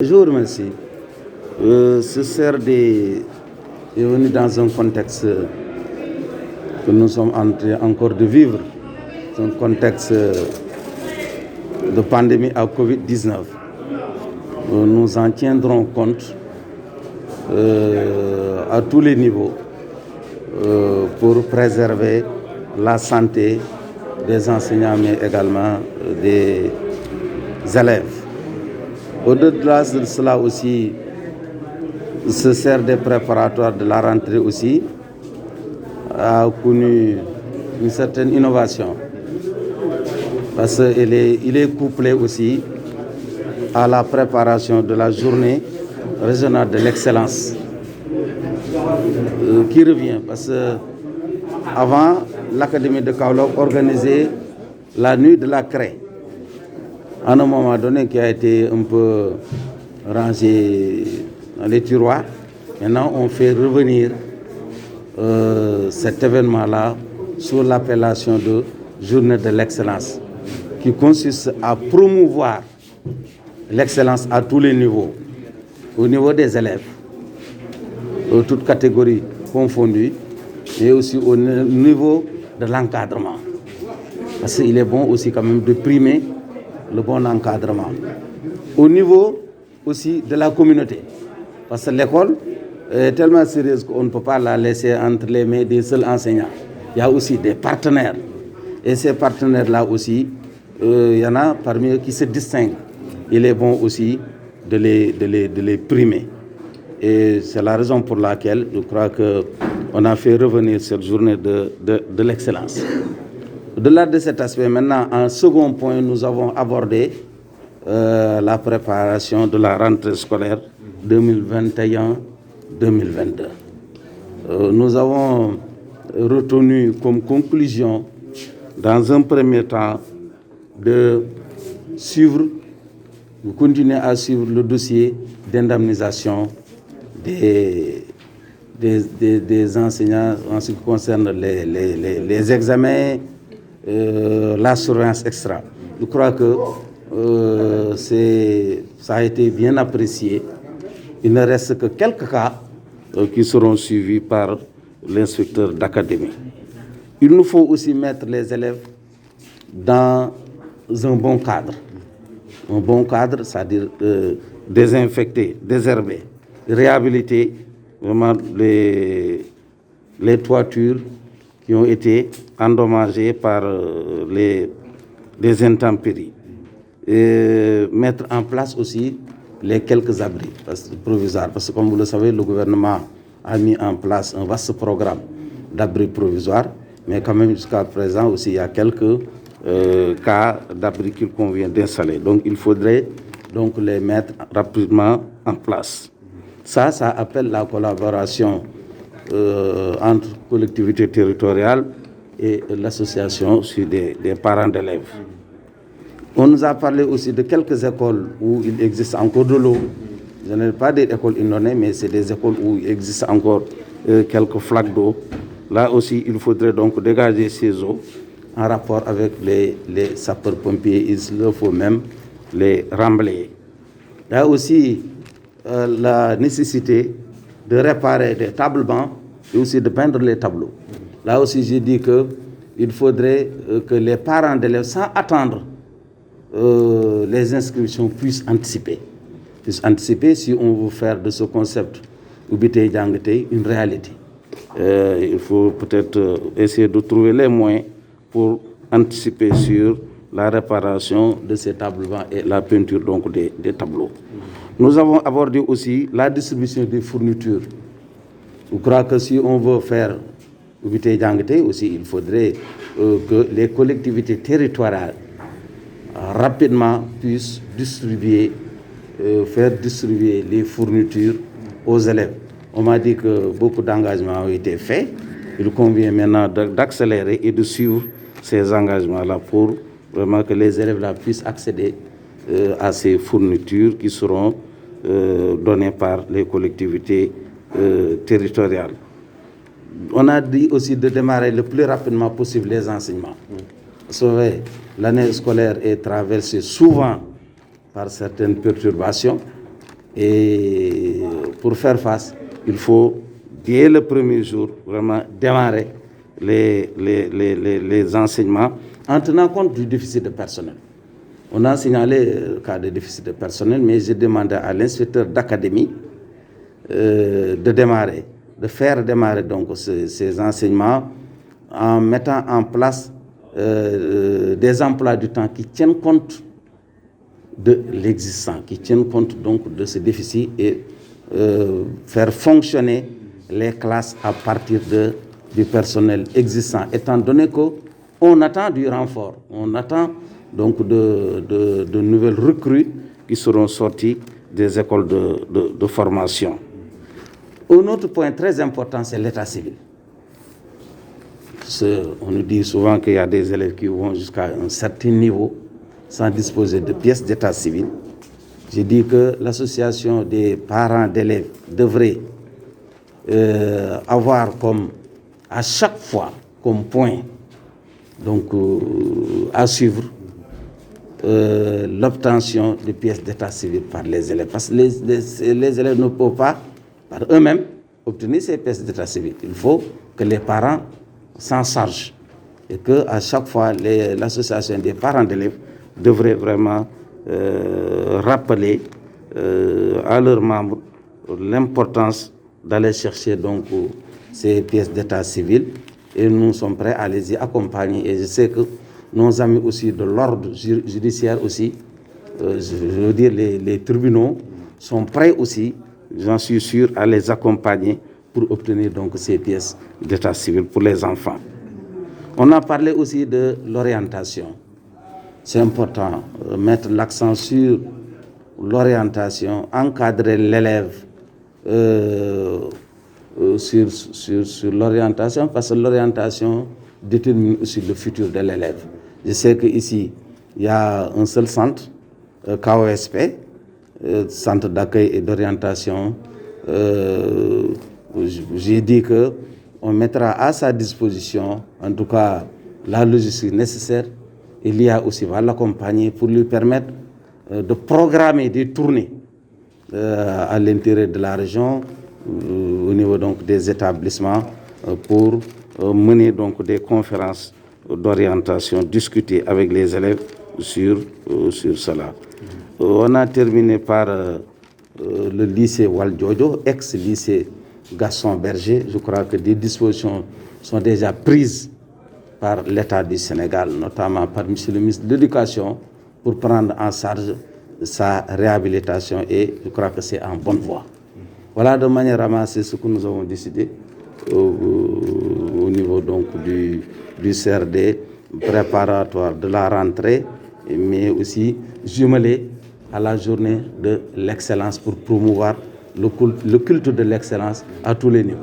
Je vous remercie. Ce CRD est venu dans un contexte que nous sommes en train encore de vivre, un contexte de pandémie à Covid-19. Nous en tiendrons compte à tous les niveaux pour préserver la santé des enseignants, mais également des élèves. Au-delà de cela aussi, ce CRD préparatoire de la rentrée aussi a connu une certaine innovation parce qu'il est couplé aussi à la préparation de la journée régionale de l'excellence qui revient parce que avant l'Académie de Kaolack organisait la nuit de la craie à un moment donné qui a été un peu rangé dans les tiroirs. Maintenant on fait revenir cet événement-là sous l'appellation de journée de l'excellence qui consiste à promouvoir l'excellence à tous les niveaux, au niveau des élèves, toutes catégories confondues, mais aussi au niveau de l'encadrement. Parce qu'il est bon aussi quand même de primer le bon encadrement. Au niveau aussi de la communauté, parce que l'école est tellement sérieuse qu'on ne peut pas la laisser entre les mains des seuls enseignants. Il y a aussi des partenaires. Et ces partenaires-là aussi, il y en a parmi eux qui se distinguent. Il est bon aussi de les primer. Et c'est la raison pour laquelle je crois qu'on a fait revenir cette journée de l'excellence. Au-delà de cet aspect, maintenant, en second point, nous avons abordé la préparation de la rentrée scolaire 2021-2022. Nous avons retenu comme conclusion, dans un premier temps, de continuer à suivre le dossier d'indemnisation des enseignants en ce qui concerne les examens, la surveillance extra. Je crois que ça a été bien apprécié. Il ne reste que quelques cas qui seront suivis par l'inspecteur d'académie. Il nous faut aussi mettre les élèves dans un bon cadre. Un bon cadre, c'est-à-dire désinfecter, désherber, réhabiliter vraiment les toitures qui ont été endommagées par les intempéries. Et mettre en place aussi les quelques abris provisoires. Parce que comme vous le savez, le gouvernement a mis en place un vaste programme d'abris provisoires. Mais quand même jusqu'à présent aussi, il y a quelques cas d'abris qu'il convient d'installer. Donc il faudrait donc les mettre rapidement en place. Ça appelle la collaboration entre collectivités territoriales et l'association des parents d'élèves. On nous a parlé aussi de quelques écoles où il existe encore de l'eau. Ce n'est pas des écoles inondées, mais c'est des écoles où il existe encore quelques flaques d'eau. Là aussi, il faudrait donc dégager ces eaux en rapport avec les sapeurs-pompiers. Il le faut même les remblayer. Il y a aussi la nécessité de réparer des tables-bancs et aussi de peindre les tableaux. Là aussi, j'ai dit qu'il faudrait que les parents d'élèves, sans attendre les inscriptions, puissent anticiper. Si on veut faire de ce concept Ubité Djangate une réalité. Il faut peut-être essayer de trouver les moyens pour anticiper sur la réparation de ces tableaux et la peinture donc des tableaux. Nous avons abordé aussi la distribution des fournitures. Je crois que si on veut faire Ubité Djangate aussi, il faudrait que les collectivités territoriales rapidement puissent faire distribuer les fournitures aux élèves. On m'a dit que beaucoup d'engagements ont été faits. Il convient maintenant d'accélérer et de suivre ces engagements-là pour vraiment que les élèves là puissent accéder à ces fournitures qui seront données par les collectivités territoriales. On a dit aussi de démarrer le plus rapidement possible les enseignements. Vous savez, l'année scolaire est traversée souvent par certaines perturbations. Et pour faire face, il faut, dès le premier jour, vraiment démarrer les enseignements en tenant compte du déficit de personnel. On a signalé le cas de déficit de personnel, mais j'ai demandé à l'inspecteur d'académie de faire démarrer donc ces enseignements en mettant en place des emplois du temps qui tiennent compte de l'existant, qui tiennent compte donc de ce déficit et faire fonctionner les classes à partir du personnel existant, étant donné qu'on attend du renfort, on attend donc de nouvelles recrues qui seront sorties des écoles de formation. Un autre point très important, c'est l'état civil. On nous dit souvent qu'il y a des élèves qui vont jusqu'à un certain niveau sans disposer de pièces d'état civil. J'ai dit que l'association des parents d'élèves devrait avoir comme à chaque fois comme point donc, à suivre l'obtention de pièces d'état civil par les élèves. Parce que les élèves ne peuvent pas, par eux-mêmes, obtenir ces pièces d'état civil. Il faut que les parents s'en chargent. Et qu'à chaque fois, l'association des parents d'élèves devrait vraiment rappeler à leurs membres l'importance d'aller chercher donc ces pièces d'état civil. Et nous sommes prêts à les y accompagner. Et je sais que nos amis aussi de l'ordre judiciaire aussi, je veux dire les tribunaux, sont prêts aussi, j'en suis sûr, à les accompagner pour obtenir donc ces pièces d'état civil pour les enfants. On a parlé aussi de l'orientation. C'est important, mettre l'accent sur l'orientation, encadrer l'élève sur l'orientation, parce que l'orientation détermine aussi le futur de l'élève. Je sais qu'ici, il y a un seul centre, KOSP, centre d'accueil et d'orientation. J'ai dit qu'on mettra à sa disposition, en tout cas, la logistique nécessaire. Il y a aussi, va l'accompagner pour lui permettre de programmer des tournées à l'intérieur de la région, au niveau donc des établissements, pour mener donc des conférences d'orientation, discuter avec les élèves sur cela. On a terminé par le lycée Waldjojo, ex-lycée Gaston Berger. Je crois que des dispositions sont déjà prises par l'État du Sénégal, notamment par M. le ministre de l'Éducation, pour prendre en charge sa réhabilitation, et je crois que c'est en bonne voie. Voilà de manière ramassée ce que nous avons décidé au niveau donc du CRD préparatoire de la rentrée, mais aussi jumelé à la journée de l'excellence pour promouvoir le culte de l'excellence à tous les niveaux.